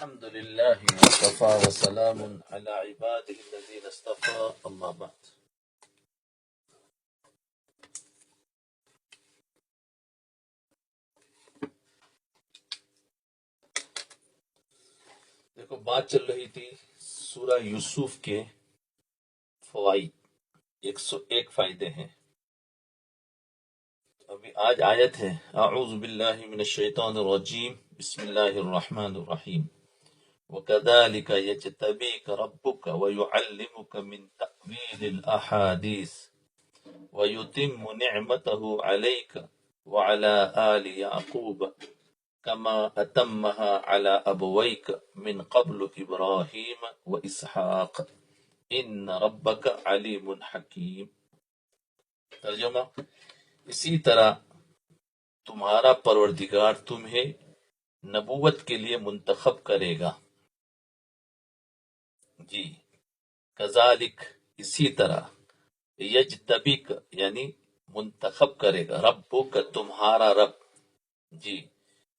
الحمد لله وكفى وسلام على عباده الذين اصطفى اما بعد. دیکھو بات چل رہی تھی سورہ یوسف کے فوائد، 101 فائدے ہیں. ابھی آج آیت ہے اعوذ باللہ من الشیطان الرجیم بسم اللہ الرحمن الرحیم وَكَذَلِكَ يَجْتَبِيكَ رَبُّكَ وَيُعَلِّمُكَ مِن تَأْوِيلِ الْأَحَادِيثِ وَيُتِمُّ نِعْمَتَهُ عَلَيْكَ وَعَلَى آلِ يَعْقُوبَ كما أتمها على أبويك من قبل إبراهيم وإسحاق إن ربك عليم حكيم. ترجمہ: اسی طرح تمہارا پروردگار تمہیں نبوت کے لیے منتخب کرے گا. جی، کذالک اسی طرح، یجتبیک یعنی منتخب کرے گا، ربک تمہارا رب. جی،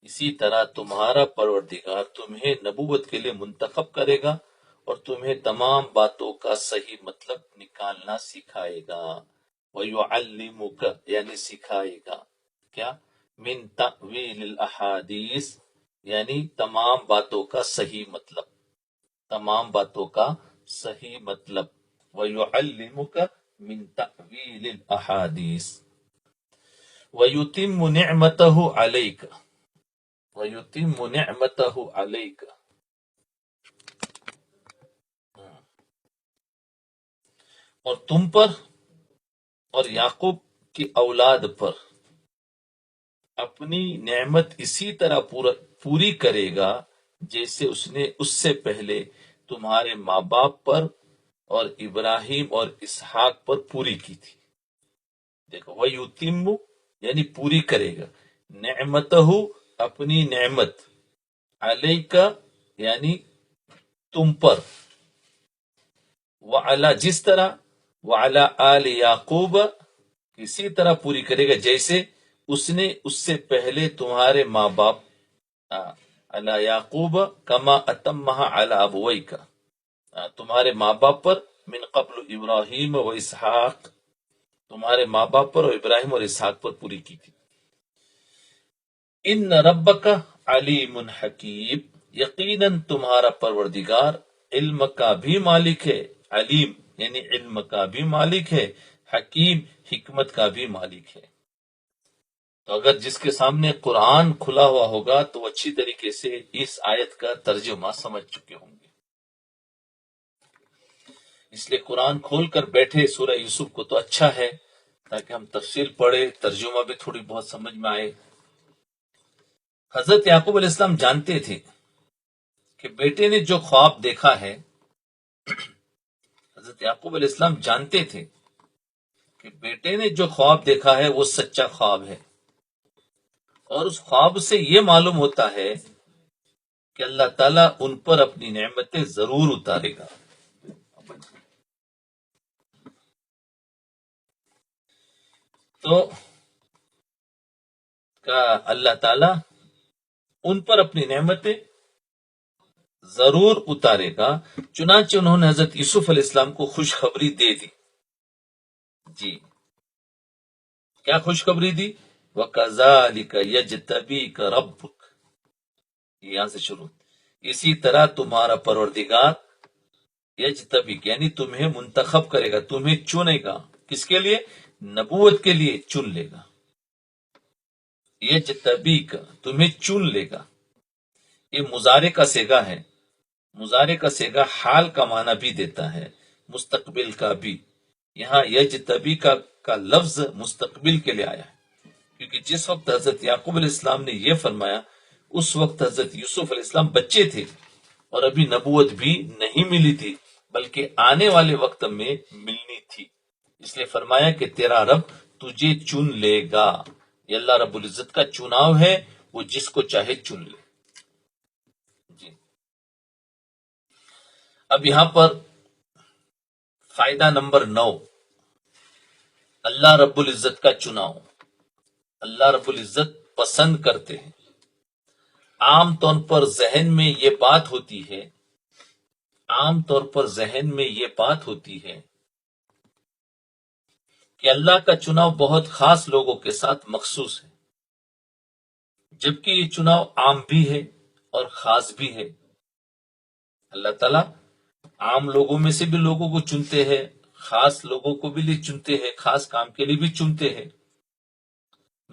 اسی طرح تمہارا پروردگار تمہیں نبوت کے لیے منتخب کرے گا اور تمہیں تمام باتوں کا صحیح مطلب نکالنا سکھائے گا. وَيُعَلِّمُكَ یعنی سکھائے گا کیا؟ من تأویل الاحادیث یعنی تمام باتوں کا صحیح مطلب، تمام باتوں کا صحیح مطلب. وَيُعَلِّمُكَ من تأویل الاحادیث وَيُتِمُّ نِعْمَتَهُ عَلَيْكَ وَيُتِمُّ نِعْمَتَهُ عَلَيْكَ اور تم پر اور یعقوب کی اولاد پر اپنی نعمت اسی طرح پوری کرے گا جیسے اس نے اس سے پہلے تمہارے ماں باپ پر اور ابراہیم اور اسحاق پر پوری کی تھی. دیکھو، وَيُتِمُّ یعنی پوری کرے گا، نعمتہ اپنی نعمت، علیک یعنی تم پر، وعلی جس طرح، وعلی آل یعقوب اسی طرح پوری کرے گا جیسے اس نے اس سے پہلے تمہارے ماں باپ علی یعقوب کما اتمہا علی ابویک تمہارے ماں باپ پر، من قبل ابراہیم و اسحاق تمہارے ماں باپ پر اور ابراہیم اور اسحاق پر پوری کی تھی. ان ربک علیم حکیم یقیناً تمہارا پروردگار علم کا بھی مالک ہے، علیم یعنی علم کا بھی مالک ہے، حکیم حکمت کا بھی مالک ہے. تو اگر جس کے سامنے قرآن کھلا ہوا ہوگا تو اچھی طریقے سے اس آیت کا ترجمہ سمجھ چکے ہوں گے. اس لیے قرآن کھول کر بیٹھے سورہ یوسف کو تو اچھا ہے تاکہ ہم تفصیل پڑھے، ترجمہ بھی تھوڑی بہت سمجھ میں آئے. حضرت یعقوب علیہ السلام جانتے تھے کہ بیٹے نے جو خواب دیکھا ہے، حضرت یعقوب علیہ السلام جانتے تھے کہ بیٹے نے جو خواب دیکھا ہے وہ سچا خواب ہے، اور اس خواب سے یہ معلوم ہوتا ہے کہ اللہ تعالیٰ ان پر اپنی نعمتیں ضرور اتارے گا. تو اللہ تعالیٰ ان پر اپنی نعمتیں ضرور اتارے گا. چنانچہ انہوں نے حضرت یوسف علیہ السلام کو خوشخبری دے دی. جی، کیا خوشخبری دی؟ وَكَذَلِكَ يَجْتَبِيكَ رَبُّكَ، یہاں سے شروع، اسی طرح تمہارا پروردگار یجتبیک یعنی تمہیں منتخب کرے گا، تمہیں چنے گا. کس کے لیے؟ نبوت کے لیے چن لے گا. یجتبیک تمہیں چن لے گا. یہ مضارع کا صیغہ ہے. مضارع کا صیغہ حال کا معنی بھی دیتا ہے، مستقبل کا بھی. یہاں یجتبی کا لفظ مستقبل کے لیے آیا ہے، کیونکہ جس وقت حضرت یعقوب علیہ السلام نے یہ فرمایا اس وقت حضرت یوسف علیہ السلام بچے تھے اور ابھی نبوت بھی نہیں ملی تھی، بلکہ آنے والے وقت میں ملنی تھی. اس لیے فرمایا کہ تیرا رب تجھے چن لے گا. یہ اللہ رب العزت کا چناؤ ہے، وہ جس کو چاہے چن لے. جی، اب یہاں پر فائدہ نمبر 9، اللہ رب العزت کا چناؤ. اللہ رب العزت پسند کرتے ہیں. عام طور پر ذہن میں یہ بات ہوتی ہے، عام طور پر ذہن میں یہ بات ہوتی ہے کہ اللہ کا چناؤ بہت خاص لوگوں کے ساتھ مخصوص ہے، جبکہ یہ چناؤ عام بھی ہے اور خاص بھی ہے۔ اللہ تعالیٰ عام لوگوں میں سے بھی لوگوں کو چنتے ہیں، خاص لوگوں کو بھی چنتے ہیں، خاص کام کے لیے بھی چنتے ہیں۔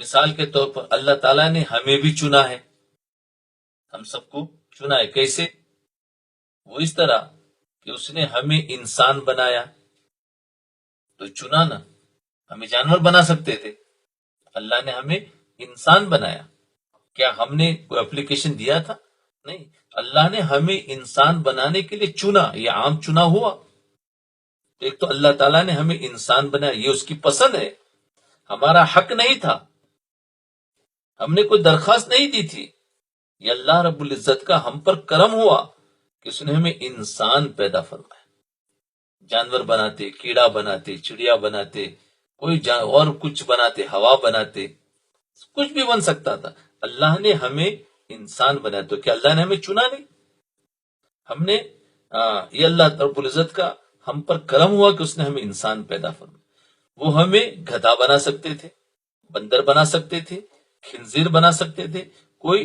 مثال کے طور پر اللہ تعالیٰ نے ہمیں بھی چنا ہے، ہم سب کو چنا ہے۔ کیسے؟ وہ اس طرح کہ اس نے ہمیں انسان بنایا تو چنا نا، ہمیں جانور بنا سکتے تھے، اللہ نے ہمیں انسان بنایا۔ کیا ہم نے کوئی اپلیکیشن دیا تھا؟ نہیں، اللہ نے ہمیں انسان بنانے کے لیے چنا، یہ عام چنا ہوا۔ ایک تو اللہ تعالیٰ نے ہمیں انسان بنایا، یہ اس کی پسند ہے، ہمارا حق نہیں تھا، ہم نے کوئی درخواست نہیں دی تھی، یہ اللہ رب العزت کا ہم پر کرم ہوا کہ اس نے ہمیں انسان پیدا فرمایا۔ جانور بناتے، کیڑا بناتے، چڑیا بناتے، کوئی اور کچھ بناتے، ہوا بناتے، کچھ بھی بن سکتا تھا، اللہ نے ہمیں انسان بنایا۔ تو کیا اللہ نے ہمیں چنا نہیں؟ ہم نے یہ اللہ رب العزت کا ہم پر کرم ہوا کہ اس نے ہمیں انسان پیدا فرمایا۔ وہ ہمیں گدھا بنا سکتے تھے، بندر بنا سکتے تھے، خنزیر بنا سکتے تھے، کوئی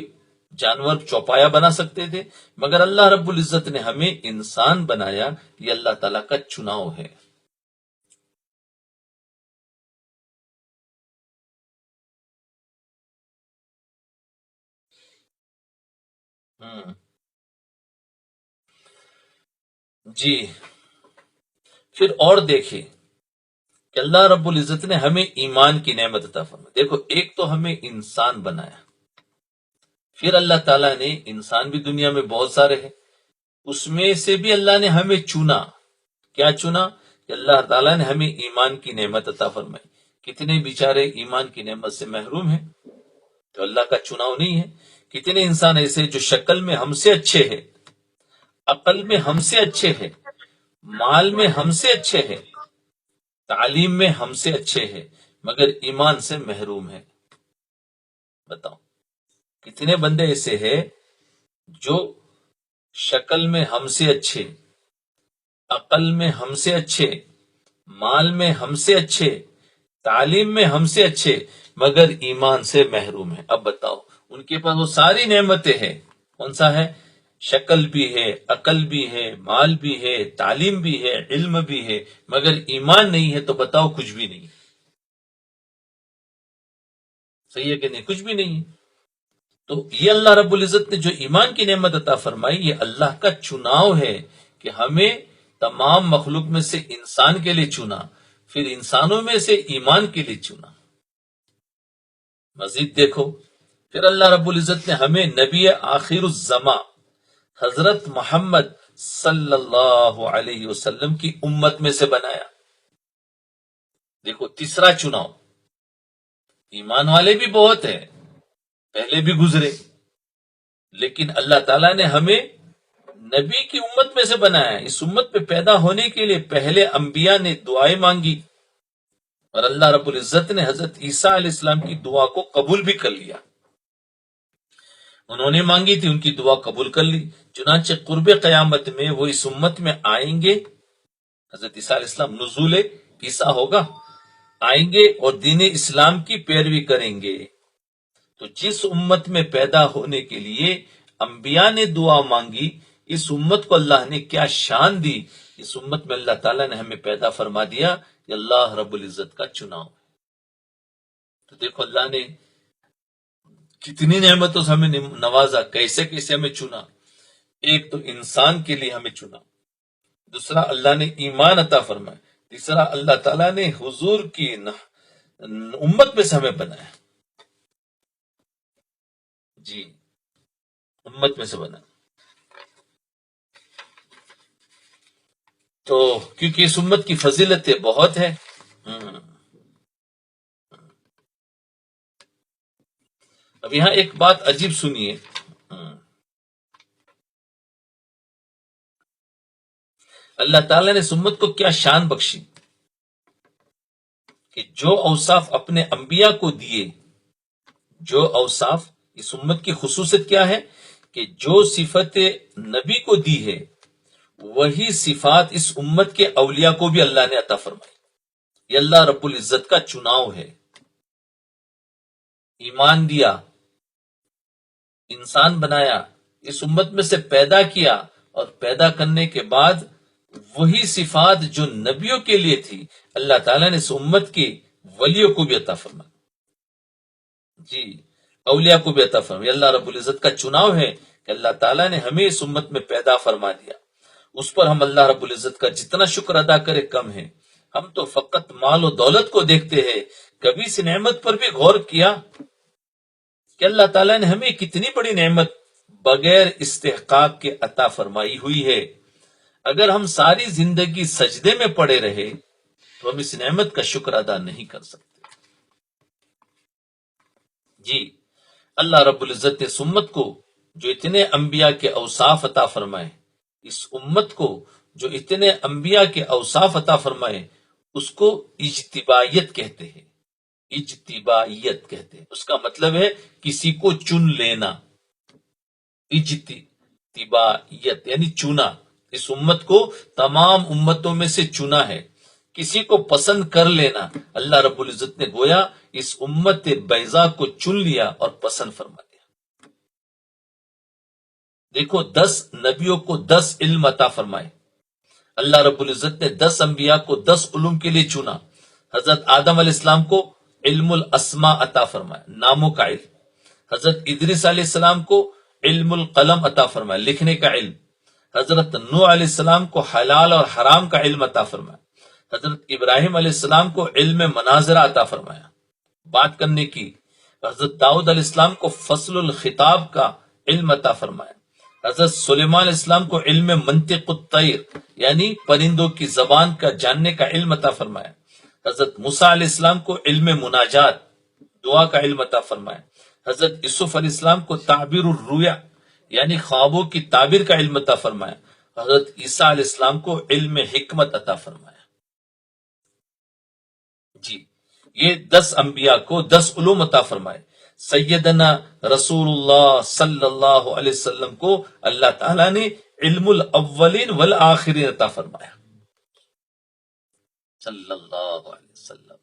جانور چوپایا بنا سکتے تھے، مگر اللہ رب العزت نے ہمیں انسان بنایا۔ یہ اللہ تعالیٰ کا چناؤ ہے۔ جی، پھر اور دیکھیں کہ اللہ رب العزت نے ہمیں ایمان کی نعمت عطا فرمائی۔ دیکھو، ایک تو ہمیں انسان بنایا، پھر اللہ تعالیٰ نے انسان بھی دنیا میں بہت سارے ہیں، اس میں سے بھی اللہ نے ہمیں چنا۔ کیا چنا؟ کہ اللہ تعالیٰ نے ہمیں ایمان کی نعمت عطا فرمائی۔ کتنے بیچارے ایمان کی نعمت سے محروم ہیں، تو اللہ کا چناؤ نہیں ہے۔ کتنے انسان ایسے جو شکل میں ہم سے اچھے ہیں، عقل میں ہم سے اچھے ہیں، مال میں ہم سے اچھے ہیں، تعلیم میں ہم سے اچھے ہیں، مگر ایمان سے محروم ہیں۔ بتاؤ کتنے بندے ایسے ہیں جو شکل میں ہم سے اچھے، عقل میں ہم سے اچھے، مال میں ہم سے اچھے، تعلیم میں ہم سے اچھے، مگر ایمان سے محروم ہیں۔ اب بتاؤ، ان کے پاس وہ ساری نعمتیں ہیں، کون سا ہے؟ شکل بھی ہے، عقل بھی ہے، مال بھی ہے، تعلیم بھی ہے، علم بھی ہے، مگر ایمان نہیں ہے، تو بتاؤ کچھ بھی نہیں۔ صحیح ہے کہ نہیں؟ کچھ بھی نہیں ہے۔ تو یہ اللہ رب العزت نے جو ایمان کی نعمت عطا فرمائی، یہ اللہ کا چناؤ ہے کہ ہمیں تمام مخلوق میں سے انسان کے لیے چنا، پھر انسانوں میں سے ایمان کے لیے چنا۔ مزید دیکھو، پھر اللہ رب العزت نے ہمیں نبی آخر الزماں حضرت محمد صلی اللہ علیہ وسلم کی امت میں سے بنایا۔ دیکھو تیسرا چناؤ، ایمان والے بھی بہت ہیں، پہلے بھی گزرے، لیکن اللہ تعالیٰ نے ہمیں نبی کی امت میں سے بنایا۔ اس امت پہ پیدا ہونے کے لیے پہلے انبیاء نے دعائیں مانگی، اور اللہ رب العزت نے حضرت عیسیٰ علیہ السلام کی دعا کو قبول بھی کر لیا۔ انہوں نے مانگی تھی، ان کی دعا قبول کر لی، چنانچہ قرب قیامت میں وہ اس امت میں آئیں گے۔ حضرت عیسیٰ علیہ السلام نزول عیسیٰ ہوگا، آئیں گے اور دین اسلام کی پیروی کریں گے۔ تو جس امت میں پیدا ہونے کے لیے انبیاء نے دعا مانگی، اس امت کو اللہ نے کیا شان دی، اس امت میں اللہ تعالیٰ نے ہمیں پیدا فرما دیا۔ یہ اللہ رب العزت کا چناؤ ہے۔ تو دیکھو اللہ نے کتنی نعمتوں سے ہمیں نوازا، کیسے کیسے ہمیں چنا۔ ایک تو انسان کے لیے ہمیں چنا، دوسرا اللہ نے ایمان عطا فرمایا، تیسرا اللہ تعالیٰ نے حضور کی امت میں سے ہمیں بنایا۔ جی، امت میں سے بنا۔ تو کیونکہ اس امت کی فضیلتیں بہت ہے۔ اب یہاں ایک بات عجیب سنیے، اللہ تعالیٰ نے اس امت کو کیا شان بخشی کہ جو اوصاف اپنے انبیاء کو دیے، جو اوصاف اس امت کی خصوصیت کیا ہے کہ جو صفت نبی کو دی ہے وہی صفات اس امت کے اولیاء کو بھی اللہ نے عطا فرمائی. یہ اللہ رب العزت کا چناؤ ہے. ایمان دیا، انسان بنایا، اس امت میں سے پیدا کیا، اور پیدا کرنے کے بعد وہی صفات جو نبیوں کے لیے تھی اللہ تعالیٰ نے اس امت کے ولیوں کو بھی عطا فرمائی. جی، اولیاء کو بھی عطا فرمائی. اللہ رب العزت کا چناؤ ہے کہ اللہ تعالیٰ نے ہمیں اس امت میں پیدا فرما دیا. اس پر ہم اللہ رب العزت کا جتنا شکر ادا کرے کم ہے. ہم تو فقط مال و دولت کو دیکھتے ہیں. کبھی اس نعمت پر بھی غور کیا کہ اللہ تعالیٰ نے ہمیں کتنی بڑی نعمت بغیر استحقاق کے عطا فرمائی ہوئی ہے. اگر ہم ساری زندگی سجدے میں پڑے رہے تو ہم اس نعمت کا شکر ادا نہیں کر سکتے. جی، اللہ رب العزت نے اس امت کو جو اتنے انبیاء کے اوصاف عطا فرمائے، اس امت کو جو اتنے انبیاء کے اوصاف عطا فرمائے، اس کو اجتبائیت کہتے ہیں. اجتبائیت کہتے ہیں. اس کا مطلب ہے کسی کو چن لینا. اجتبائیت یعنی چنا. اس امت کو تمام امتوں میں سے چنا ہے. کسی کو پسند کر لینا. اللہ رب العزت نے گویا اس امت بیضا کو چن لیا اور پسند فرما لیا. دیکھو 10 نبیوں کو 10 علم عطا فرمائے. اللہ رب العزت نے 10 انبیاء کو 10 علوم کے لیے چنا. حضرت آدم علیہ السلام کو علم الاسماء عطا فرمایا، ناموں کا علم. حضرت ادریس علیہ السلام کو علم القلم عطا فرمایا، لکھنے کا علم. حضرت نوح علیہ السلام کو حلال اور حرام کا علم عطا فرمایا. حضرت ابراہیم علیہ السلام کو علم مناظرہ عطا فرمایا، بات کرنے کی. حضرت داؤد علیہ السلام کو فصل الخطاب کا علم عطا فرمایا. حضرت سلیمان علیہ السلام کو علم منطق الطیر یعنی پرندوں کی زبان کا جاننے کا علم عطا فرمایا. حضرت موسیٰ علیہ السلام کو علم مناجات دعا کا علم عطا فرمایا. حضرت یوسف علیہ السلام کو تعبیر الرؤیا یعنی خوابوں کی تعبیر کا علم عطا فرمایا. حضرت عیسیٰ علیہ السلام کو علم حکمت عطا فرمایا. جی، یہ 10 انبیاء کو 10 علوم عطا فرمائے. سیدنا رسول اللہ صلی اللہ علیہ وسلم کو اللہ تعالیٰ نے علم الاولین والآخرین عطا فرمایا. صلی اللہ علیہ وسلم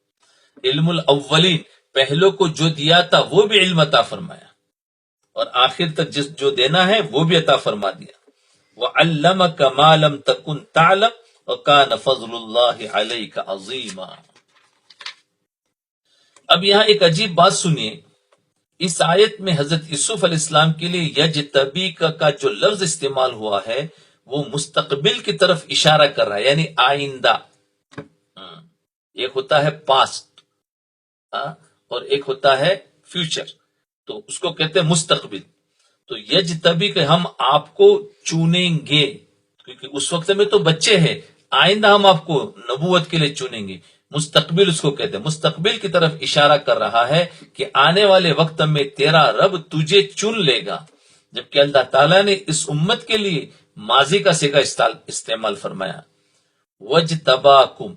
علم الاولین، پہلوں کو جو دیا تھا وہ بھی علم عطا فرمایا، اور آخر تک جو دینا ہے وہ بھی عطا فرما دیا. وَعَلَّمَكَ مَا لَمْ تَكُنْ تَعْلَمْ وَكَانَ فَضْلُ اللَّهِ عَلَيْكَ عَظِيمًا. اب یہاں ایک عجیب بات سنیے. اس آیت میں حضرت یوسف علیہ السلام کے لیے یجتبیک کا جو لفظ استعمال ہوا ہے وہ مستقبل کی طرف اشارہ کر رہا ہے، یعنی آئندہ. ایک ہوتا ہے پاسٹ اور ایک ہوتا ہے فیوچر، تو اس کو کہتے ہیں مستقبل. تو یجتبیک ہم آپ کو چنیں گے، کیونکہ اس وقت میں تو بچے ہیں، آئندہ ہم آپ کو نبوت کے لیے چنیں گے. مستقبل اس کو کہتے ہیں، مستقبل کی طرف اشارہ کر رہا ہے کہ آنے والے وقت میں تیرا رب تجھے چن لے گا. جبکہ اللہ تعالیٰ نے اس امت کے لیے ماضی کا صیغہ استعمال فرمایا. وجتباکم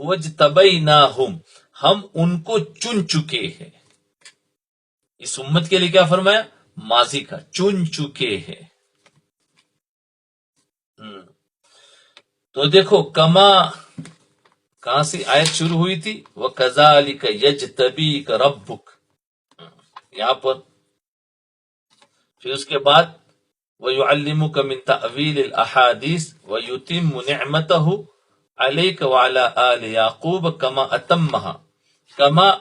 وجتبیناہم، ہم ان کو چن چکے ہیں. اس امت کے لیے کیا فرمایا؟ ماضی کا، چن چکے ہیں. تو دیکھو کہاں سے آیت شروع ہوئی تھی؟ وَكَذَلِكَ يَجْتَبِيكَ رَبُّكَ، یہاں پر. پھر اس کے بعد وَيُعَلِّمُكَ مِن تَأْوِيلِ الْأَحَادِيثِ وَيُتِمُّ نِعْمَتَهُ عَلَيْكَ وَعَلَى آلِ يَعْقُوبَ كَمَا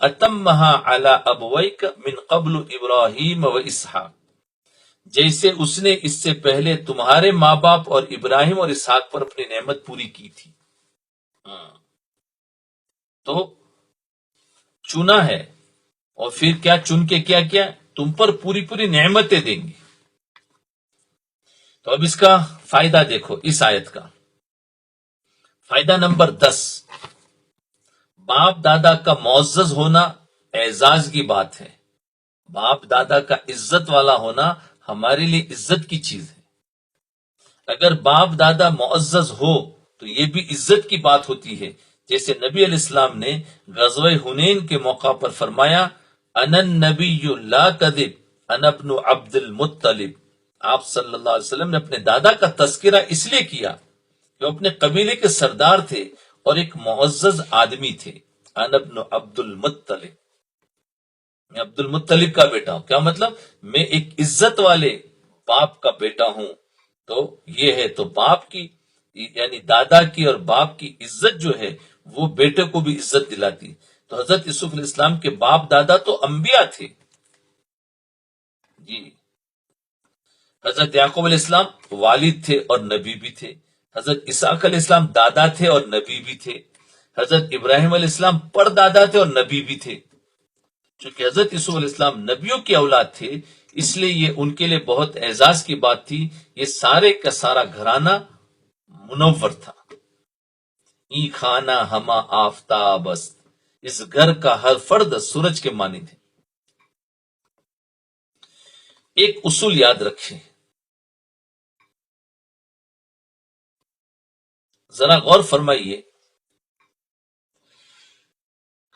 أَتَمَّهَا عَلَى أَبْوَيْكَ مِن قَبْلُ إِبْرَاهِيمَ وَإِسْحَاقَ، جیسے اس نے اس سے پہلے تمہارے ماں باپ اور ابراہیم اور اسحاق پر اپنی نعمت پوری کی تھی. تو چنا ہے، اور پھر کیا چن کے کیا کیا؟ تم پر پوری پوری نعمتیں دیں گے. تو اب اس کا فائدہ دیکھو. اس آیت کا فائدہ نمبر 10، باپ دادا کا معزز ہونا اعزاز کی بات ہے. باپ دادا کا عزت والا ہونا ہمارے لیے عزت کی چیز ہے. اگر باپ دادا معزز ہو تو یہ بھی عزت کی بات ہوتی ہے. جیسے نبی علیہ السلام نے غزوہ حنین کے موقع پر فرمایا انا النبی لا کذب انا ابن عبد المطلب. آپ صلی اللہ علیہ وسلم نے اپنے دادا کا تذکرہ اس لیے کیا کہ وہ اپنے قبیلے کے سردار تھے اور ایک معزز آدمی تھے. انا ابن عبد المطلب، میں عبد المطلب کا بیٹا ہوں. کیا مطلب؟ میں ایک عزت والے باپ کا بیٹا ہوں. تو یہ ہے، تو باپ کی یعنی دادا کی اور باپ کی عزت جو ہے وہ بیٹے کو بھی عزت دلاتی. تو حضرت یوسف علیہ السلام کے باپ دادا تو انبیاء تھے. جی، حضرت یعقوب علیہ السلام والد تھے اور نبی بھی تھے. حضرت اسحاق علیہ السلام دادا تھے اور نبی بھی تھے. حضرت ابراہیم علیہ السلام پر دادا تھے اور نبی بھی تھے. چونکہ حضرت یوسف علیہ السلام نبیوں کی اولاد تھے، اس لیے یہ ان کے لیے بہت اعزاز کی بات تھی. یہ سارے کا سارا گھرانہ منور تھا. ای خانہ ہما آفتاب است، اس گھر کا ہر فرد سورج کے مانند ہے. ایک اصول یاد رکھیں، ذرا غور فرمائیے.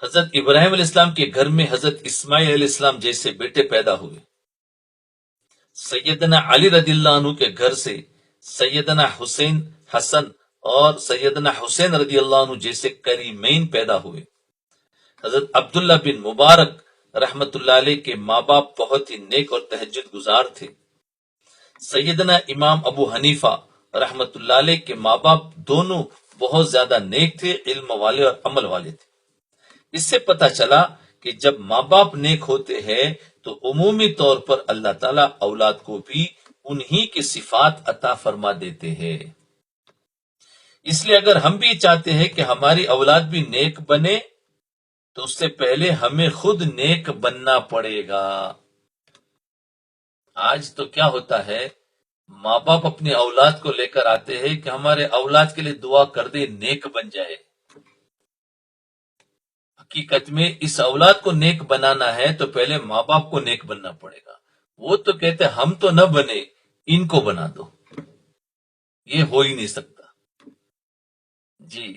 حضرت ابراہیم علیہ السلام کے گھر میں حضرت اسماعیل علیہ السلام جیسے بیٹے پیدا ہوئے. سیدنا علی رضی اللہ عنہ کے گھر سے سیدنا حسن اور سیدنا حسین رضی اللہ عنہ جیسے کریمین پیدا ہوئے. حضرت عبداللہ بن مبارک رحمت اللہ علیہ کے ماں باپ بہت ہی نیک اور تہجد گزار تھے. سیدنا امام ابو حنیفہ رحمت اللہ علیہ کے ماں باپ دونوں بہت زیادہ نیک تھے، علم والے اور عمل والے تھے. اس سے پتہ چلا کہ جب ماں باپ نیک ہوتے ہیں تو عمومی طور پر اللہ تعالیٰ اولاد کو بھی انہی کی صفات عطا فرما دیتے ہیں. اس لیے اگر ہم بھی چاہتے ہیں کہ ہماری اولاد بھی نیک بنے تو اس سے پہلے ہمیں خود نیک بننا پڑے گا. آج تو کیا ہوتا ہے، ماں باپ اپنی اولاد کو لے کر آتے ہیں کہ ہمارے اولاد کے لیے دعا کر دے، نیک بن جائے. حقیقت میں اس اولاد کو نیک بنانا ہے تو پہلے ماں باپ کو نیک بننا پڑے گا. وہ تو کہتے ہم تو نہ بنے، ان کو بنا دو. یہ ہو ہی نہیں سکتا. جی،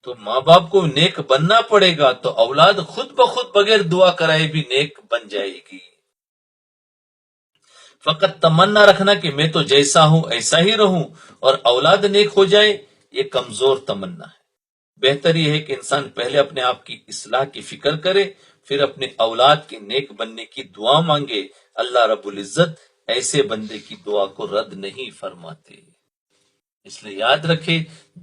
تو ماں باپ کو نیک بننا پڑے گا تو اولاد خود بخود بغیر دعا کرائے بھی نیک بن جائے گی. فقط تمنا رکھنا کہ میں تو جیسا ہوں ایسا ہی رہوں اور اولاد نیک ہو جائے، یہ کمزور تمنا ہے. بہتر یہ ہے کہ انسان پہلے اپنے آپ کی اصلاح کی فکر کرے، پھر اپنے اولاد کے نیک بننے کی دعا مانگے. اللہ رب العزت ایسے بندے کی دعا کو رد نہیں فرماتے. اس لیے یاد رکھے،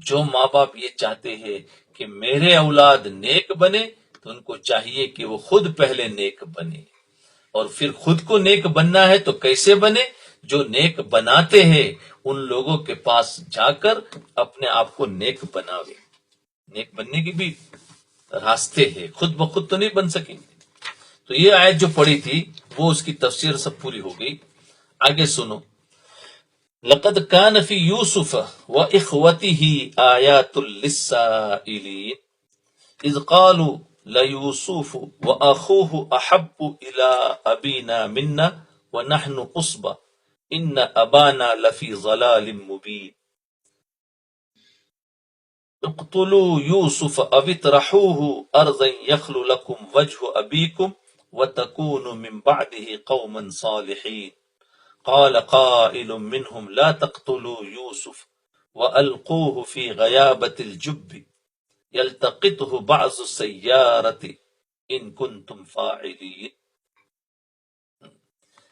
جو ماں باپ یہ چاہتے ہیں کہ میرے اولاد نیک بنے تو ان کو چاہیے کہ وہ خود پہلے نیک بنے. اور پھر خود کو نیک بننا ہے تو کیسے بنے؟ جو نیک بناتے ہیں ان لوگوں کے پاس جا کر اپنے آپ کو نیک بناوے. نیک بننے کی بھی راستے ہیں، خود بخود تو نہیں بن سکیں گے. تو یہ آیت جو پڑھی تھی وہ اس کی تفسیر سب پوری ہو گئی. آگے سنو. لقد كان في يوسف وإخوته آيات للسائلين إذ قالوا ليوسف وأخوه أحب إلى أبينا منا ونحن عصبة إن أبانا لفي ضلال مبين اقتلوا يوسف أو اطرحوه أرضا يخل لكم وجه أبيكم وتكونوا من بعده قوما صالحين قال قائل منهم لا تقتلوا يوسف وألقوه في غيابة الجب يلتقطه بعض السيارة إن كنتم فاعلين.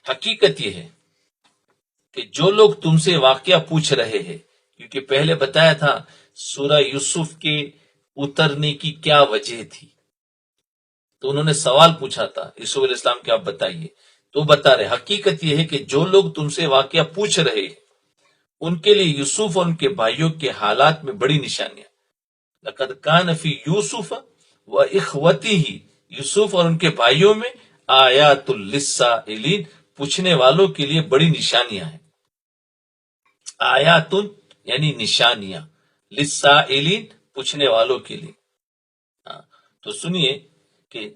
حقیقت یہ ہے کہ جو لوگ تم سے واقعہ پوچھ رہے ہیں، کیونکہ پہلے بتایا تھا سورہ یوسف کے اترنے کی کیا وجہ تھی، تو انہوں نے سوال پوچھا تھا یوسف علیہ السلام کہ آپ بتائیے. تو بتا رہے حقیقت یہ ہے کہ جو لوگ تم سے واقعہ پوچھ رہے ہیں ان کے لیے یوسف اور ان کے بھائیوں کے حالات میں بڑی نشانیاں. لقد کان فی یوسف و اخوتی ہی، یوسف اور ان کے بھائیوں میں آیات للسائلین، پوچھنے والوں کے لیے بڑی نشانیاں ہیں. آیات یعنی نشانیاں، للسائلین پوچھنے والوں کے لیے. تو سنیے کہ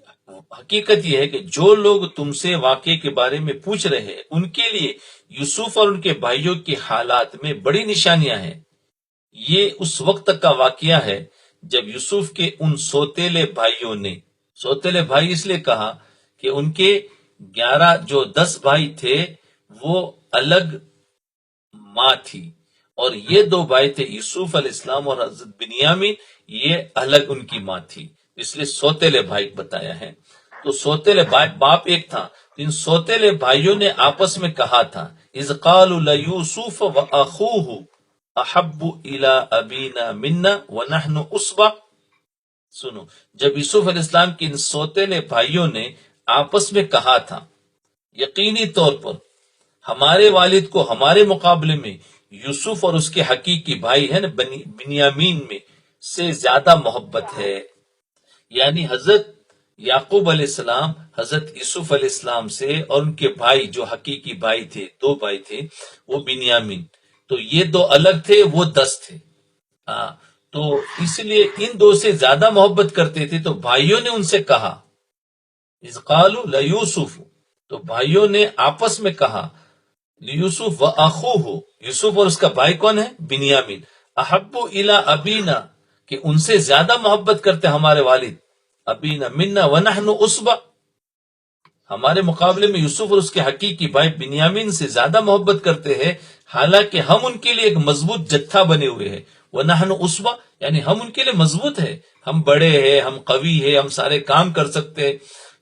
حقیقت یہ ہے کہ جو لوگ تم سے واقعے کے بارے میں پوچھ رہے ہیں ان کے لیے یوسف اور ان کے بھائیوں کے حالات میں بڑی نشانیاں ہیں. یہ اس وقت کا واقعہ ہے جب یوسف کے ان سوتیلے بھائیوں نے، سوتیلے بھائی اس لیے کہا کہ ان کے 10 بھائی تھے وہ الگ ماں تھی، اور یہ 2 بھائی تھے یوسف علیہ السلام اور حضرت بنیامین، یہ الگ ان کی ماں تھی، اس لیے سوتےلے بھائی بتایا ہے۔ تو سوتےلے بھائی، باپ ایک تھا، تو ان سوتےلے بھائیوں نے آپس میں کہا تھا اذ قالوا لیوسف واخوہ احب الی ابینا منا ونحن عصبہ۔ سنو، جب یوسف علیہ السلام کے ان سوتےلے بھائیوں نے آپس میں کہا تھا یقینی طور پر ہمارے والد کو ہمارے مقابلے میں یوسف اور اس کے حقیقی بھائی ہے نا بنیامین میں سے زیادہ محبت ہے، یعنی حضرت یعقوب علیہ السلام حضرت یوسف علیہ السلام سے، اور ان کے بھائی جو حقیقی بھائی تھے 2 بھائی تھے وہ بنیامین، تو یہ 2 الگ تھے، وہ 10 تھے۔ تو اس لیے ان 2 سے زیادہ محبت کرتے تھے، تو بھائیوں نے ان سے کہا اذ قالوا لیوسف، تو بھائیوں نے آپس میں کہا یوسف و اخوہ، یوسف اور اس کا بھائی کون ہے بنیامین، احب الی ابینا، کہ ان سے زیادہ محبت کرتے ہمارے والد ابینا منا ونحن عصبہ، ہمارے مقابلے میں یوسف اور اس کے حقیقی بھائی بنیامین سے زیادہ محبت کرتے ہیں، حالانکہ ہم ان کے لیے ایک مضبوط جتھا بنے ہوئے ہیں۔ ونحن عصبہ یعنی ہم ان کے لیے مضبوط ہے، ہم بڑے ہیں، ہم قوی ہیں، ہم سارے کام کر سکتے ہیں،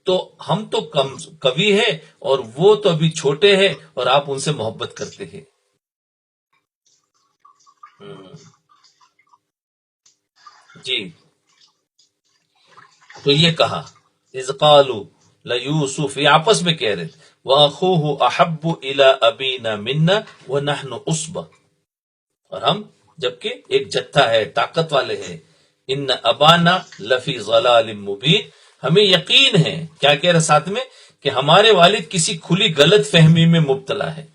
تو ہم تو کم قوی ہے اور وہ تو ابھی چھوٹے ہیں، اور آپ ان سے محبت کرتے ہیں۔ جی، تو یہ کہا اذ قالوا لیوسف، یہ آپس میں کہہ رہے تھے واخوہ احب الی ابینا منا ونحن عصبہ، اور ہم جبکہ ایک جتھا ہے، طاقت والے ہیں، ان ابانا لفی ضلال مبین، ہمیں یقین ہے، کیا کہہ رہے ساتھ میں، کہ ہمارے والد کسی کھلی غلط فہمی میں مبتلا ہے،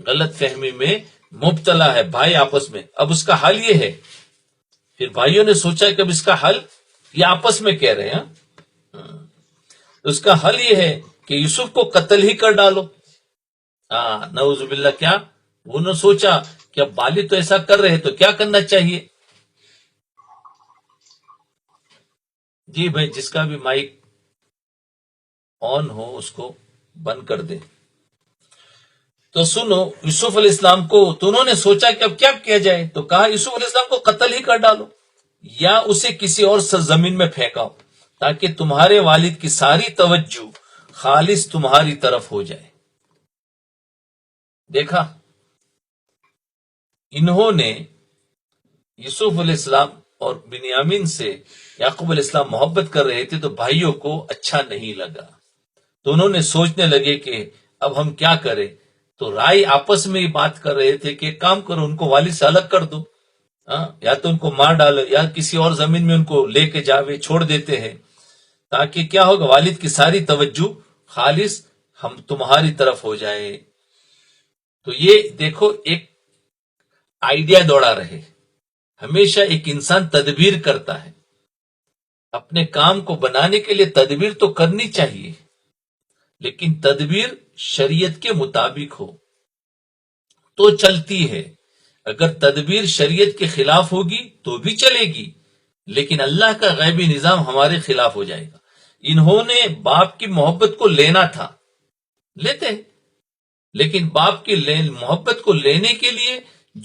غلط فہمی میں مبتلا ہے بھائی آپس میں۔ اب اس کا حل یہ ہے، پھر بھائیوں نے سوچا کہ اب اس کا حل، یہ آپس میں کہہ رہے ہیں اس کا حل یہ ہے کہ یوسف کو قتل ہی کر ڈالو۔ نعوذ باللہ، کیا انہوں نے سوچا کہ اب والد تو ایسا کر رہے تو کیا کرنا چاہیے؟ جی بھائی، جس کا بھی مائک آن ہو اس کو بند کر دے۔ تو سنو، یوسف علیہ السلام کو، تو انہوں نے سوچا کہ اب کیا کیا جائے، تو کہا یوسف علیہ السلام کو قتل ہی کر ڈالو یا اسے کسی اور سرزمین میں پھینکاؤ تاکہ تمہارے والد کی ساری توجہ خالص تمہاری طرف ہو جائے۔ دیکھا، انہوں نے یوسف علیہ السلام اور بنیامین سے یعقوب علیہ السلام محبت کر رہے تھے، تو بھائیوں کو اچھا نہیں لگا، تو انہوں نے سوچنے لگے کہ اب ہم کیا کریں، تو رائے آپس میں ہی بات کر رہے تھے کہ کام کرو، ان کو والد سے الگ کر دو، یا تو ان کو مار ڈالو یا کسی اور زمین میں ان کو لے کے جاوے، چھوڑ دیتے ہیں، تاکہ کیا ہوگا، والد کی ساری توجہ خالص ہم تمہاری طرف ہو جائے۔ تو یہ دیکھو، ایک آئیڈیا دوڑا رہے، ہمیشہ ایک انسان تدبیر کرتا ہے، اپنے کام کو بنانے کے لیے تدبیر تو کرنی چاہیے، لیکن تدبیر شریعت کے مطابق ہو تو چلتی ہے، اگر تدبیر شریعت کے خلاف ہوگی تو بھی چلے گی، لیکن اللہ کا غیبی نظام ہمارے خلاف ہو جائے گا۔ انہوں نے باپ کی محبت کو لینا تھا، لیتے ہیں، لیکن باپ کی محبت کو لینے کے لیے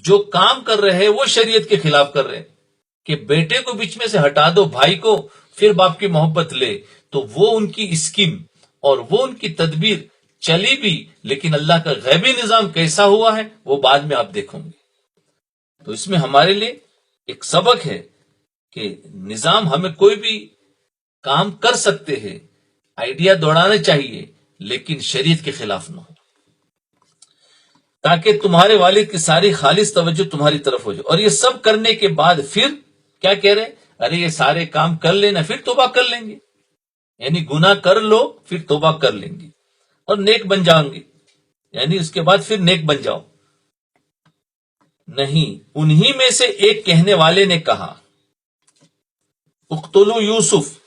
جو کام کر رہے ہیں وہ شریعت کے خلاف کر رہے ہیں، کہ بیٹے کو بیچ میں سے ہٹا دو، بھائی کو، پھر باپ کی محبت لے، تو وہ ان کی اسکیم اور وہ ان کی تدبیر چلی بھی، لیکن اللہ کا غیبی نظام کیسا ہوا ہے وہ بعد میں آپ دیکھیں گے۔ تو اس میں ہمارے لیے ایک سبق ہے کہ نظام، ہمیں کوئی بھی کام کر سکتے ہیں، آئیڈیا دوڑانا چاہیے، لیکن شریعت کے خلاف نہ ہو، تاکہ تمہارے والد کی ساری خالص توجہ تمہاری طرف ہو جائے۔ اور یہ سب کرنے کے بعد پھر کیا کہہ رہے، ارے یہ سارے کام کر لینا پھر توبہ کر لیں گے، یعنی گناہ کر لو پھر توبہ کر لیں گے اور نیک بن جاؤں گے، یعنی اس کے بعد پھر نیک بن جاؤ۔ نہیں، انہی میں سے ایک کہنے والے نے کہا اقتلوا یوسف،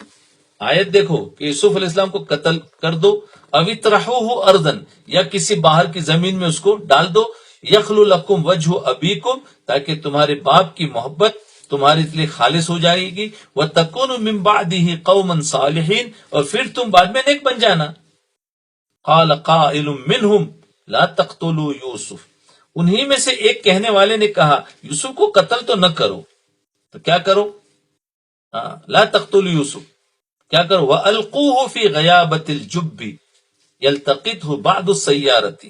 آیت دیکھو کہ یوسف علیہ السلام کو قتل کر دو، او اطرحوہ ارضا، یا کسی باہر کی زمین میں اس کو ڈال دو، یخلو لکم وجہ ابیکم، تاکہ تمہارے باپ کی محبت تمہارے لیے خالص ہو جائے گی، وَتَكُونُ مِن بَعْدِهِ قَوْمًا صَالِحِينَ، اور پھر تم بعد میں نیک بن جانا۔ قَالَ قَائِلٌ مِّنْهُمْ لَا تَقْتُلُوا يُوسُف، انہی میں سے ایک کہنے والے نے کہا یوسف کو قتل تو نہ کرو، تو کیا کرو؟ لا تقتلوا یوسف، کیا کرو؟ وَأَلْقُوهُ فِي غَيَابَةِ الْجُبِّ يَلْتَقِطْهُ بَعْضُ السَّيَّارَةِ،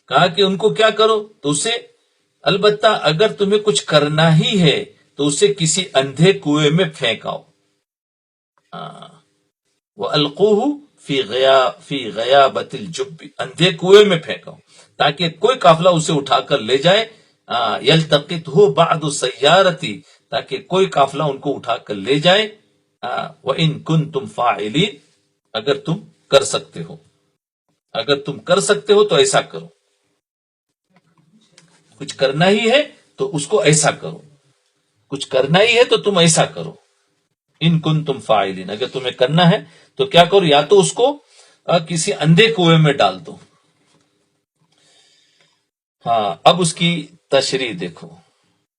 کہا کہ ان کو کیا کرو؟ تو اسے، البتہ اگر تمہیں کچھ کرنا ہی ہے تو اسے کسی اندھے کنویں میں پھینکاؤ۔ وَأَلْقُوهُ فِي غَيَابَةِ الْجُبِّ، اندھے کنویں میں پھینکاؤ تاکہ کوئی قافلہ اسے اٹھا کر لے جائے۔ يَلْتَقِطْهُ بَعْضُ السَّيَّارَةِ، تاکہ کوئی قافلہ ان کو اٹھا کر لے جائے۔ وَإِن كُنتُمْ فَاعِلِينَ، اگر تم کر سکتے ہو، اگر تم کر سکتے ہو تو ایسا کرو، کچھ کرنا ہی ہے تو اس کو ایسا کرو، کچھ کرنا ہی ہے تو تم ایسا کرو۔ ان کنتم فاعلین، اگر تمہیں کرنا ہے تو کیا کرو؟ یا تو اس کو کسی اندھے کنویں میں ڈال دو۔ اب اس کی تشریح دیکھو،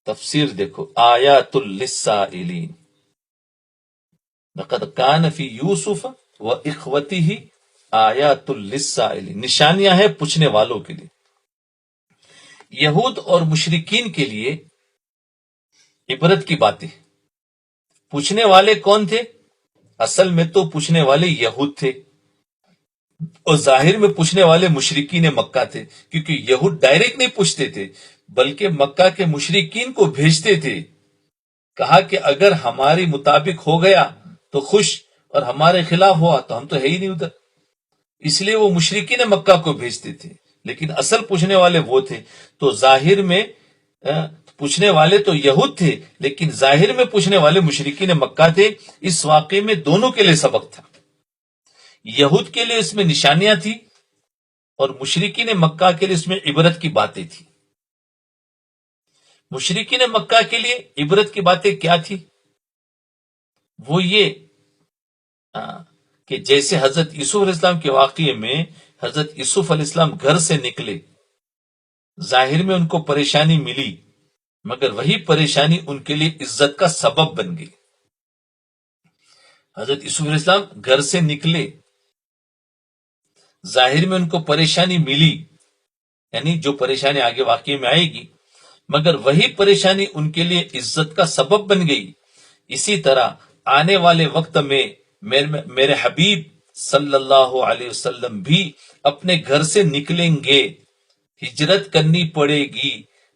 تفسیر دیکھو۔ آیات للسائلین، لقد کان فی یوسف واخوتہ آیات للسائلین، نشانیاں ہیں پوچھنے والوں کے لیے۔ یہود اور مشرکین کے لیے عبرت کی باتیں۔ پوچھنے والے کون تھے؟ اصل میں تو پوچھنے والے یہود تھے، اور ظاہر میں پوچھنے والے مشرکین مکہ تھے، کیونکہ یہود ڈائریکٹ نہیں پوچھتے تھے بلکہ مکہ کے مشرکین کو بھیجتے تھے۔ کہا کہ اگر ہماری مطابق ہو گیا تو خوش، اور ہمارے خلاف ہوا تو ہم تو ہے ہی نہیں ادھر، اس لیے وہ مشرکین مکہ کو بھیجتے تھے، لیکن اصل پوچھنے والے وہ تھے۔ تو ظاہر میں پوچھنے والے تو یہود تھے، لیکن ظاہر میں پوچھنے والے مشرکین مکہ تھے۔ اس واقعے میں دونوں کے لیے سبق تھا، یہود کے لیے اس میں نشانیاں تھی، اور مشرکین مکہ کے لیے اس میں عبرت کی باتیں تھی۔ مشرکین مکہ کے لیے عبرت کی باتیں کیا تھی؟ وہ یہ کہ جیسے حضرت یوسف علیہ السلام کے واقعے میں حضرت یوسف علیہ السلام گھر سے نکلے، ظاہر میں ان کو پریشانی ملی، مگر وہی پریشانی ان کے لیے عزت کا سبب بن گئی۔ حضرت یوسف علیہ السلام گھر سے نکلے، ظاہر میں ان کو پریشانی ملی، یعنی جو پریشانی آگے واقعے میں آئے گی، مگر وہی پریشانی ان کے لیے عزت کا سبب بن گئی۔ اسی طرح آنے والے وقت میں میرے حبیب صلی اللہ علیہ وسلم بھی اپنے گھر سے نکلیں گے، ہجرت کرنی پڑے گی،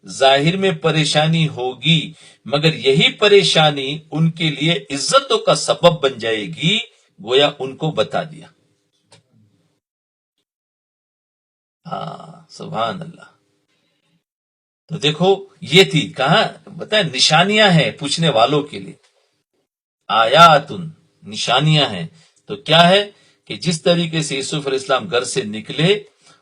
ظاہر میں پریشانی ہوگی، مگر یہی پریشانی ان کے لیے عزتوں کا سبب بن جائے گی، گویا ان کو بتا دیا۔ سبحان اللہ۔ تو دیکھو یہ تھی، کہاں بتائیں نشانیاں ہیں پوچھنے والوں کے لیے، آیات، نشانیاں ہیں۔ تو کیا ہے کہ جس طریقے سے یوسف علیہ السلام گھر سے نکلے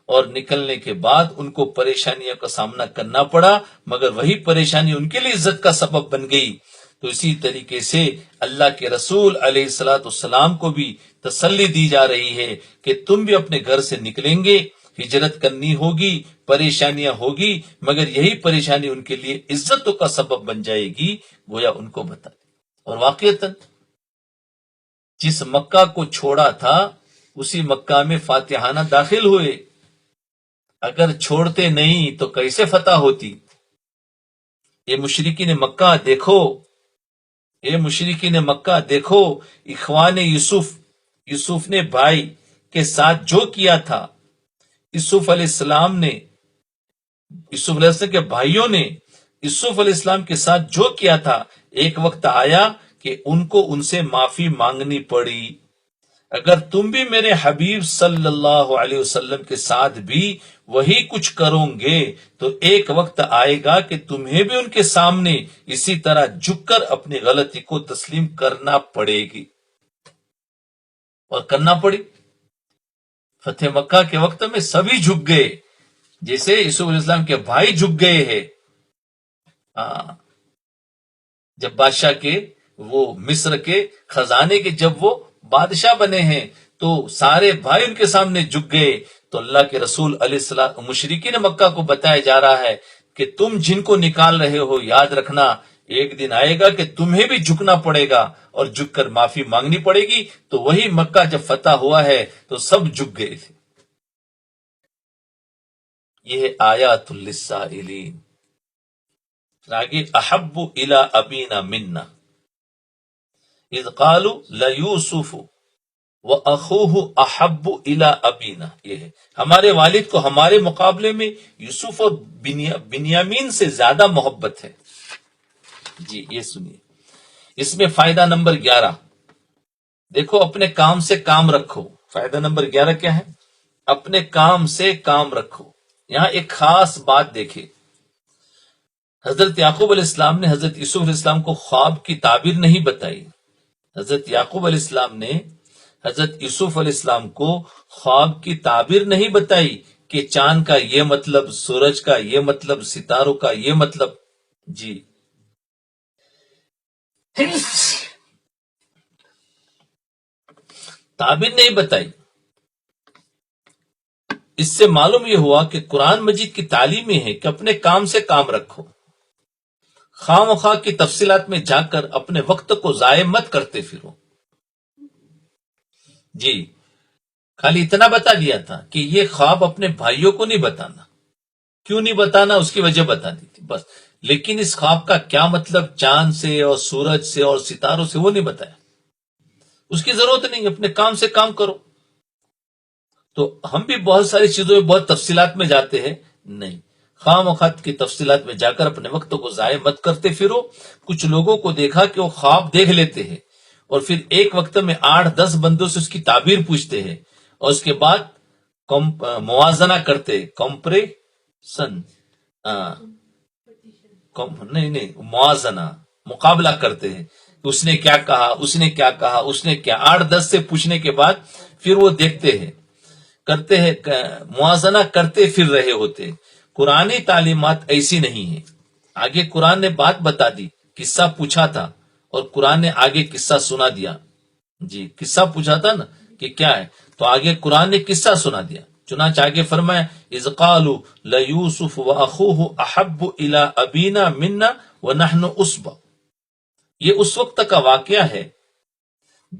اور نکلنے کے بعد ان کو پریشانیوں کا سامنا کرنا پڑا، مگر وہی پریشانی ان کے لیے عزت کا سبب بن گئی، تو اسی طریقے سے اللہ کے رسول علیہ السلام کو بھی تسلی دی جا رہی ہے کہ تم بھی اپنے گھر سے نکلیں گے، ہجرت کرنی ہوگی، پریشانیاں ہوگی، مگر یہی پریشانی ان کے لیے عزتوں کا سبب بن جائے گی، گویا ان کو بتا دیں۔ اور واقعتاً جس مکہ کو چھوڑا تھا اسی مکہ میں فاتحانہ داخل ہوئے، اگر چھوڑتے نہیں تو کیسے فتح ہوتی؟ یہ مشرکین مکہ دیکھو، یہ مشرکین مکہ دیکھو، اخوان یوسف نے بھائی کے ساتھ جو کیا تھا، یوسف علیہ السلام کے بھائیوں نے یوسف علیہ السلام کے ساتھ جو کیا تھا، ایک وقت آیا کہ ان کو ان سے معافی مانگنی پڑی۔ اگر تم بھی میرے حبیب صلی اللہ علیہ وسلم کے ساتھ بھی وہی کچھ کرو گے تو ایک وقت آئے گا کہ تمہیں بھی ان کے سامنے اسی طرح جھک کر اپنی غلطی کو تسلیم کرنا پڑے گی، اور کرنا پڑی۔ فتح مکہ کے وقت میں سبھی جھک گئے، جیسے یوسف علیہ السلام کے بھائی جھک گئے ہیں۔ جب بادشاہ کے وہ مصر کے خزانے کے جب وہ بادشاہ بنے ہیں تو سارے بھائی ان کے سامنے جھک گئے، تو اللہ کے رسول علیہ السلام مشرکین مکہ کو بتایا جا رہا ہے کہ تم جن کو نکال رہے ہو، یاد رکھنا ایک دن آئے گا کہ تمہیں بھی جھکنا پڑے گا اور جھک کر معافی مانگنی پڑے گی. تو وہی مکہ جب فتح ہوا ہے تو سب جھک گئے تھے. یہ آیات للسائلین. آگے احب الی ابینا منا اذ قالوا لیوسف واخوہ احب الی ابینا. یہ ہے ہمارے والد کو ہمارے مقابلے میں یوسف اور بنیامین سے زیادہ محبت ہے. جی یہ سنیے اس میں فائدہ نمبر 11. دیکھو اپنے کام سے کام رکھو. فائدہ نمبر 11 کیا ہے؟ اپنے کام سے کام رکھو. یہاں ایک خاص بات دیکھیں. حضرت یعقوب علیہ السلام نے حضرت یوسف علیہ السلام کو خواب کی تعبیر نہیں بتائی. حضرت یعقوب علیہ السلام نے حضرت یوسف علیہ السلام کو خواب کی تعبیر نہیں بتائی کہ چاند کا یہ مطلب، سورج کا یہ مطلب، ستاروں کا یہ مطلب. جی تعبیر نہیں بتائی. اس سے معلوم یہ ہوا کہ قرآن مجید کی تعلیم یہ ہے کہ اپنے کام سے کام رکھو. خواہ مخواہ کی تفصیلات میں جا کر اپنے وقت کو ضائع مت کرتے پھرو. جی خالی اتنا بتا دیا تھا کہ یہ خواب اپنے بھائیوں کو نہیں بتانا. کیوں نہیں بتانا اس کی وجہ بتا دی تھی بس. لیکن اس خواب کا کیا مطلب چاند سے اور سورج سے اور ستاروں سے وہ نہیں بتایا. اس کی ضرورت نہیں، اپنے کام سے کام کرو. تو ہم بھی بہت ساری چیزوں میں بہت تفصیلات میں جاتے ہیں. نہیں، خواہ مخواہ کی تفصیلات میں جا کر اپنے وقت کو ضائع مت کرتے پھرو. کچھ لوگوں کو دیکھا کہ وہ خواب دیکھ لیتے ہیں اور پھر ایک وقت میں 8-10 بندوں سے اس کی تعبیر پوچھتے ہیں اور اس کے بعد موازنہ کرتے. کمپریشن نہیں موازنہ، مقابلہ کرتے ہیں. اس نے کیا کہا، اس نے کیا کہا، اس نے کیا. 8-10 سے پوچھنے کے بعد پھر وہ دیکھتے ہیں، کرتے ہیں، موازنہ کرتے پھر رہے ہوتے. قرآنی تعلیمات ایسی نہیں ہے. آگے قرآن نے بات بتا دی، قصہ پوچھا تھا اور قرآن نے آگے قصہ سنا دیا. جی قصہ پوچھا تھا نا کہ کیا ہے، تو آگے قرآن نے قصہ سنا دیا. چنانچہ آگے فرمایا اذ قالوا لیوسف واخوہ احب الی ابینا منا ونحن عصبہ. یہ اس وقت کا واقعہ ہے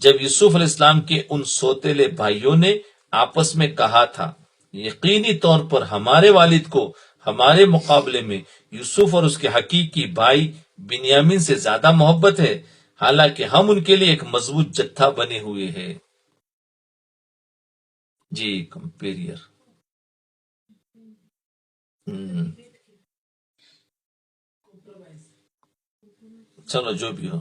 جب یوسف علیہ السلام کے ان سوتیلے بھائیوں نے آپس میں کہا تھا یقینی طور پر ہمارے والد کو ہمارے مقابلے میں یوسف اور اس کے حقیقی بھائی بنیامین سے زیادہ محبت ہے، حالانکہ ہم ان کے لیے ایک مضبوط جتھا بنے ہوئے ہیں. جی کمپیریئر. چلو جو بھی ہو.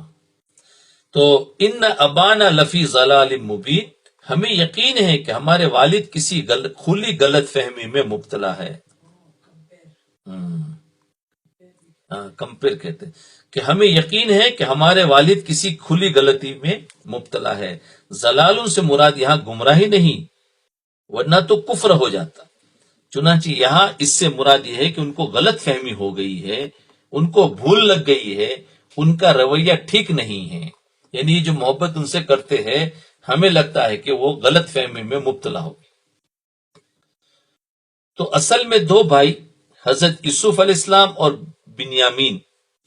تو ان ابانا لفی ضلال مبین، ہمیں یقین ہے کہ ہمارے والد کسی کھلی غلط فہمی میں مبتلا ہے. کمپیر کہتے کہ ہمیں یقین ہے کہ ہمارے والد کسی کھلی غلطی میں مبتلا ہے. ضلال سے مراد یہاں گمراہی نہیں، ورنہ تو کفر ہو جاتا. چنانچہ یہاں اس سے مراد یہ ہے کہ ان کو غلط فہمی ہو گئی ہے، ان کو بھول لگ گئی ہے، ان کا رویہ ٹھیک نہیں ہے. یعنی جو محبت ان سے کرتے ہیں ہمیں لگتا ہے کہ وہ غلط فہمی میں مبتلا ہو. تو اصل میں دو بھائی حضرت یوسف علیہ السلام اور بنیامین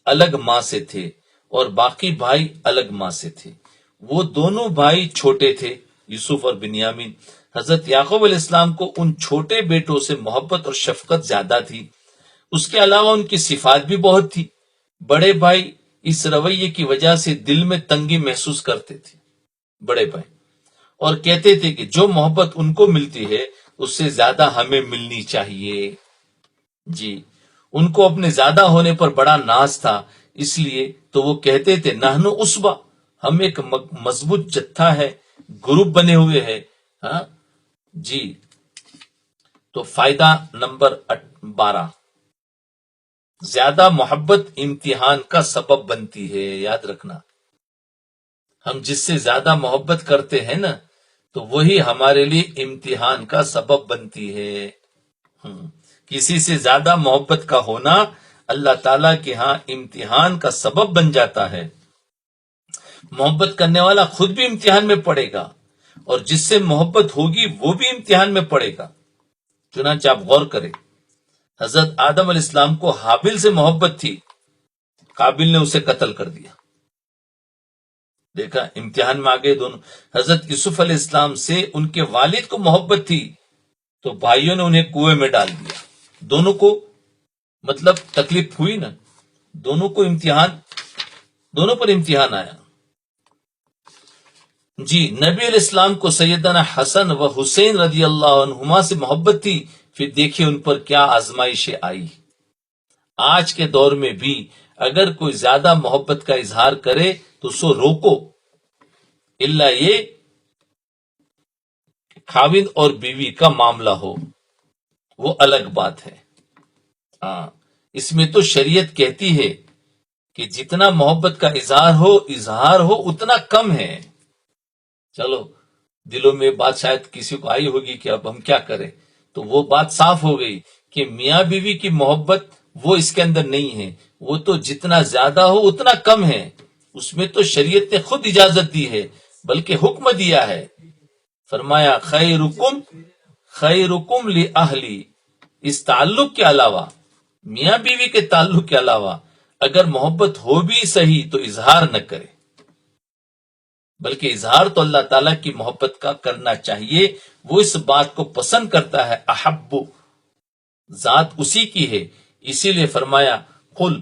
الگ ماں سے تھے اور باقی بھائی الگ ماں سے تھے. وہ دونوں بھائی چھوٹے تھے، یوسف اور بنیامین. حضرت یعقوب علیہ السلام کو ان چھوٹے بیٹوں سے محبت اور شفقت زیادہ تھی. اس کے علاوہ ان کی صفات بھی بہت تھی. بڑے بھائی اس رویے کی وجہ سے دل میں تنگی محسوس کرتے تھے بڑے بھائی، اور کہتے تھے کہ جو محبت ان کو ملتی ہے اس سے زیادہ ہمیں ملنی چاہیے. جی ان کو اپنے زیادہ ہونے پر بڑا ناز تھا، اس لیے تو وہ کہتے تھے نحن عصبہ، ہم ایک مضبوط جتھا ہے، گروپ بنے ہوئے ہیں. ہاں جی. تو فائدہ نمبر 12، زیادہ محبت امتحان کا سبب بنتی ہے. یاد رکھنا، ہم جس سے زیادہ محبت کرتے ہیں نا تو وہی ہمارے لیے امتحان کا سبب بنتی ہے. کسی سے زیادہ محبت کا ہونا اللہ تعالیٰ کے ہاں امتحان کا سبب بن جاتا ہے. محبت کرنے والا خود بھی امتحان میں پڑے گا اور جس سے محبت ہوگی وہ بھی امتحان میں پڑے گا. چنانچہ آپ غور کریں، حضرت آدم علیہ السلام کو حابیل سے محبت تھی قابل نے اسے قتل کر دیا. دیکھا امتحان میں آگے دونوں. حضرت یوسف علیہ السلام سے ان کے والد کو محبت تھی تو بھائیوں نے انہیں کنویں میں ڈال دیا. دونوں کو مطلب تکلیف ہوئی نا, دونوں کو امتحان, دونوں پر امتحان آیا. جی نبی علیہ السلام کو سیدنا حسن و حسین رضی اللہ عنہما سے محبت تھی, پھر دیکھیے ان پر کیا آزمائشیں آئی. آج کے دور میں بھی اگر کوئی زیادہ محبت کا اظہار کرے تو اسے روکو, الا یہ خاوند اور بیوی کا معاملہ ہو, وہ الگ بات ہے. ہاں اس میں تو شریعت کہتی ہے کہ جتنا محبت کا اظہار ہو اتنا کم ہے. چلو دلوں میں بات شاید کسی کو آئی ہوگی کہ اب ہم کیا کریں, تو وہ بات صاف ہو گئی کہ میاں بیوی کی محبت وہ اس کے اندر نہیں ہے, وہ تو جتنا زیادہ ہو اتنا کم ہے. اس میں تو شریعت نے خود اجازت دی ہے, بلکہ حکم دیا ہے. فرمایا خیرکم لأہلی. اس تعلق کے علاوہ, میاں بیوی کے تعلق کے علاوہ اگر محبت ہو بھی صحیح تو اظہار نہ کرے, بلکہ اظہار تو اللہ تعالیٰ کی محبت کا کرنا چاہیے. وہ اس بات کو پسند کرتا ہے, احب ذات اسی کی ہے. اسی لیے فرمایا قل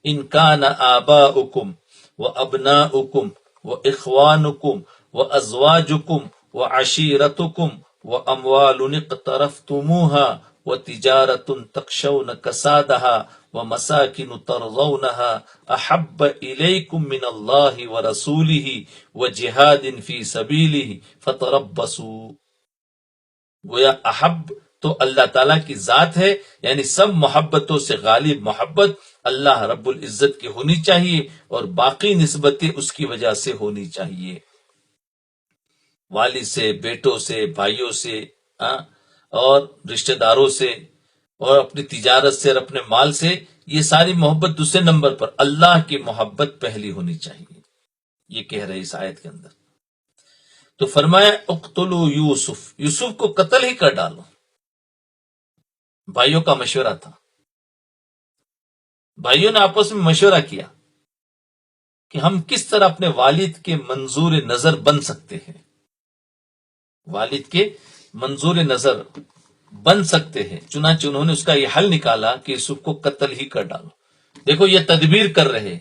ان کان آباؤکم و ابناؤکم و اخوانکم و ازواجکم و عشیرتکم و اموال اقترفتموها و تجارت تخشون کسادها ومساکن ترضونها احب الیکم من اللہ ورسولہ وجہاد فی سبیلہ فتربصوا. گویا احب تو اللہ تعالیٰ کی ذات ہے, یعنی سب محبتوں سے غالب محبت اللہ رب العزت کی ہونی چاہیے, اور باقی نسبتیں اس کی وجہ سے ہونی چاہیے. والد سے, بیٹوں سے, بھائیوں سے, اور رشتہ داروں سے, اور اپنی تجارت سے اور اپنے مال سے, یہ ساری محبت دوسرے نمبر پر, اللہ کی محبت پہلی ہونی چاہیے. یہ کہہ رہے اس آیت کے اندر. تو فرمایا اقتلوا یوسف, یوسف کو قتل ہی کر ڈالو. بھائیوں کا مشورہ تھا, بھائیوں نے آپس میں مشورہ کیا کہ ہم کس طرح اپنے والد کے منظور نظر بن سکتے ہیں, والد کے منظور نظر بن سکتے ہیں. چنانچہ انہوں نے اس کا یہ حل نکالا کہ یوسف کو قتل ہی کر ڈالو. دیکھو یہ تدبیر کر رہے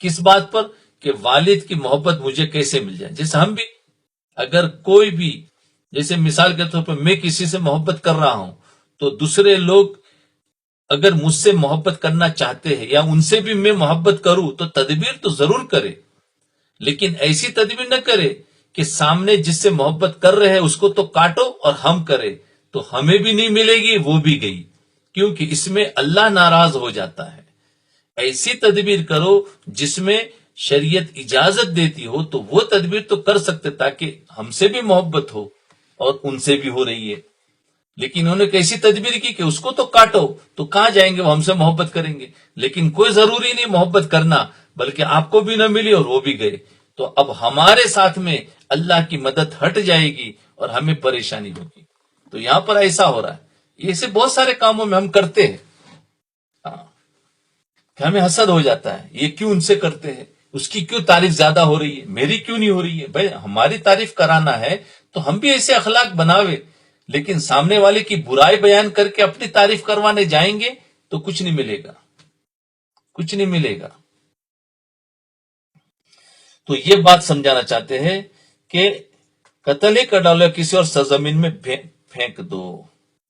کس بات پر, کہ والد کی محبت مجھے کیسے مل جائے. جیسے ہم بھی اگر کوئی بھی, جیسے مثال کے طور پر میں کسی سے محبت کر رہا ہوں تو دوسرے لوگ اگر مجھ سے محبت کرنا چاہتے ہیں یا ان سے بھی میں محبت کروں تو تدبیر تو ضرور کرے, لیکن ایسی تدبیر نہ کرے کہ سامنے جس سے محبت کر رہے ہیں اس کو تو کاٹو اور ہم کرے تو ہمیں بھی نہیں ملے گی, وہ بھی گئی, کیونکہ اس میں اللہ ناراض ہو جاتا ہے. ایسی تدبیر کرو جس میں شریعت اجازت دیتی ہو, تو وہ تدبیر تو کر سکتے تاکہ ہم سے بھی محبت ہو اور ان سے بھی ہو رہی ہے. لیکن انہوں نے کیسی تدبیر کی کہ اس کو تو کاٹو, تو کہاں جائیں گے, وہ ہم سے محبت کریں گے. لیکن کوئی ضروری نہیں محبت کرنا, بلکہ آپ کو بھی نہ ملی اور وہ بھی گئے, تو اب ہمارے ساتھ میں اللہ کی مدد ہٹ جائے گی اور ہمیں پریشانی ہوگی. تو یہاں پر ایسا ہو رہا ہے. یہ ایسے بہت سارے کاموں میں ہم کرتے ہیں, کہ ہمیں حسد ہو جاتا ہے, یہ کیوں ان سے کرتے ہیں, اس کی کیوں تعریف زیادہ ہو رہی ہے, میری کیوں نہیں ہو رہی ہے. بھائی ہماری تعریف کرانا ہے تو ہم بھی ایسے اخلاق بناوے, لیکن سامنے والے کی برائی بیان کر کے اپنی تعریف کروانے جائیں گے تو کچھ نہیں ملے گا, کچھ نہیں ملے گا. تو یہ بات سمجھانا چاہتے ہیں کہ قتل ہی کر ڈالو, کسی اور سرزمین میں پھینک دو.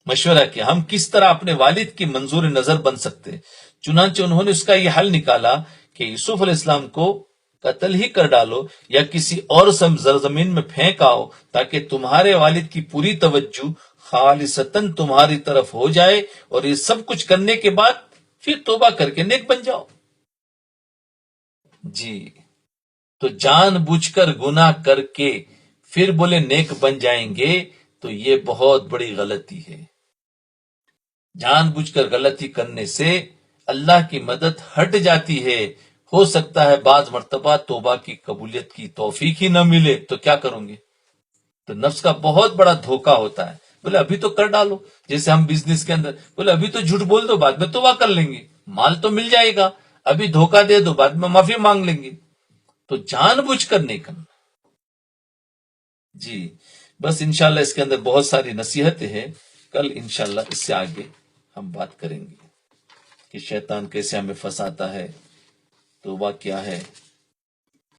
مشورہ کیا ہم کس طرح اپنے والد کی منظور نظر بن سکتے. چنانچہ انہوں نے اس کا یہ حل نکالا کہ یوسف علیہ السلام کو قتل ہی کر ڈالو یا کسی اور سرزمین میں پھینک آؤ, تاکہ تمہارے والد کی پوری توجہ خالصتاً تمہاری طرف ہو جائے, اور یہ سب کچھ کرنے کے بعد پھر توبہ کر کے نیک بن جاؤ. جی تو جان بوجھ کر گناہ کر کے پھر بولے نیک بن جائیں گے, تو یہ بہت بڑی غلطی ہے. جان بوجھ کر غلطی کرنے سے اللہ کی مدد ہٹ جاتی ہے. ہو سکتا ہے بعض مرتبہ توبہ کی قبولیت کی توفیق ہی نہ ملے, تو کیا کروں گے. تو نفس کا بہت بڑا دھوکہ ہوتا ہے. بولے ابھی تو کر ڈالو, جیسے ہم بزنس کے اندر بولے ابھی تو جھوٹ بول دو, بعد میں توبہ کر لیں گے, مال تو مل جائے گا. ابھی دھوکہ دے دو بعد میں معافی مانگ لیں گے، تو جان بوجھ کر نہیں کرنا۔ جی بس انشاءاللہ اس کے اندر بہت ساری نصیحتیں ہیں، کل انشاءاللہ اس سے آگے ہم بات کریں گے کہ شیطان کیسے ہمیں پھنساتا ہے، توبہ کیا ہے۔